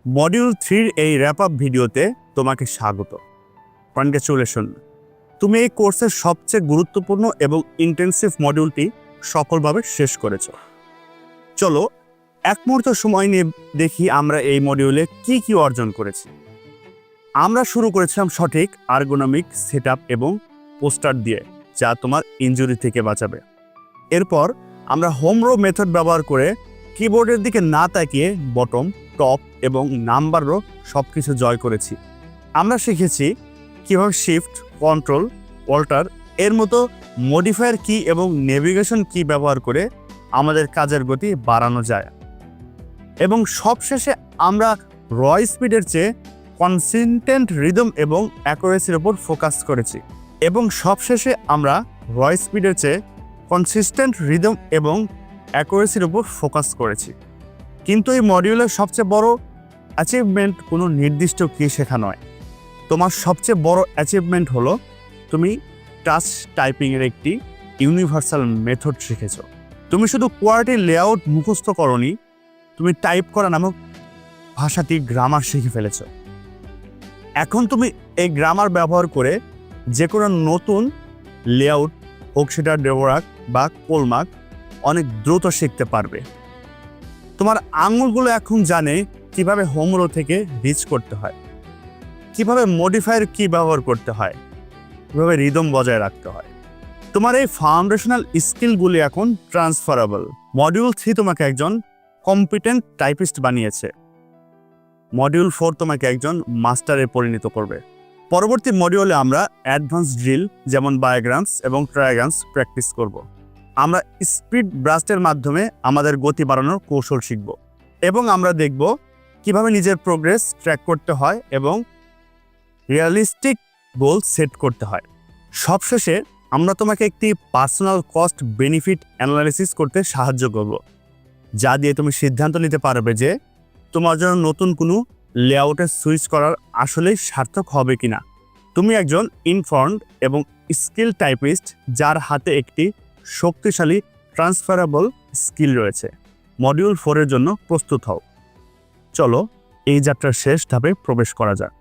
Module 3 এই wrap up ভিডিওতে তোমাকে স্বাগত। কনগ্রাচুলেশন, তুমি এই কোর্সের সবচেয়ে গুরুত্বপূর্ণ এবং ইন্টেন্সিভ মডিউলটি সফলভাবে শেষ করেছো। চলো এক মুহূর্ত সময় নিয়ে দেখি আমরা এই মডিউলে কি কি অর্জন করেছি। আমরা শুরু করেছিলাম সঠিক আর্গোনমিক সেটআপ এবং পোস্টার দিয়ে, যা তোমার ইনজুরি থেকে বাঁচাবে। এরপর আমরা হোম রো মেথড ব্যবহার করে কিবোর্ডের দিকে না তাকিয়ে বটম, টপ এবং নাম্বার রো সবকিছু জয় করেছি। আমরা শিখেছি কিভাবে শিফট, কন্ট্রোল, অল্টার এর মতো মডিফায়ার কি এবং নেভিগেশন কি ব্যবহার করে আমাদের কাজের গতি বাড়ানো যায়। এবং সবশেষে আমরা র স্পিডের চেয়ে কনসিস্টেন্ট রিদম এবং অ্যাকুরেসির উপর ফোকাস করেছি। কিন্তু এই মডিউলের সবচেয়ে বড় অ্যাচিভমেন্ট কোনো নির্দিষ্ট কি শেখা নয়। তোমার সবচেয়ে বড় অ্যাচিভমেন্ট হলো তুমি টাচ টাইপিংয়ের একটি ইউনিভার্সাল মেথড শিখেছো। তুমি শুধু কোয়ার্টি লেআউট মুখস্থ করনি, তুমি টাইপ করা নামক ভাষাটি গ্রামার শিখে ফেলেছো। এখন তুমি এই গ্রামার ব্যবহার করে যে কোনো নতুন লেআউট, হোক সেটা ডেভোরাক বা কোলমার্ক, অনেক দ্রুত শিখতে পারবে। তোমার আঙুলগুলো এখন জানে কিভাবে হোম রো থেকে রিচ করতে হয়, কিভাবে মডিফায়ার কি ব্যবহার করতে হয়, কিভাবে রিদম বজায় রাখতে হয়। তোমার এই ফাউন্ডেশনাল স্কিলগুলি এখন ট্রান্সফারেবল। মডিউল 3 তোমাকে একজন কম্পিটেন্ট টাইপিস্ট বানিয়েছে। মডিউল 4 তোমাকে একজন মাস্টারে পরিণত করবে। পরবর্তী মডিউলে আমরা অ্যাডভান্স ড্রিল যেমন বায়োগ্রামস এবং ট্রায়াগ্রামস প্র্যাকটিস করব। আমরা স্পিড ব্রাস্টের মাধ্যমে আমাদের গতি বাড়ানোর কৌশল শিখব এবং আমরা দেখব কিভাবে নিজের প্রোগ্রেস ট্র্যাক করতে হয় এবং রিয়েলিস্টিক গোল সেট করতে হয়। সবশেষে আমরা তোমাকে একটি পার্সোনাল কস্ট বেনিফিট অ্যানালাইসিস করতে সাহায্য করব, যা দিয়ে তুমি সিদ্ধান্ত নিতে পারবে যে তোমার জন্য নতুন কোনো লেআউটে সুইচ করার আসলেই সার্থক হবে কিনা। তুমি একজন ইনফর্মড এবং স্কিল টাইপিস্ট যার হাতে একটি শক্তিশালী ট্রান্সফারেবল স্কিল রয়েছে। মডিউল 4 এর জন্য প্রস্তুত হও। চলো এই যাত্রার শেষ ধাপে প্রবেশ করা যাক।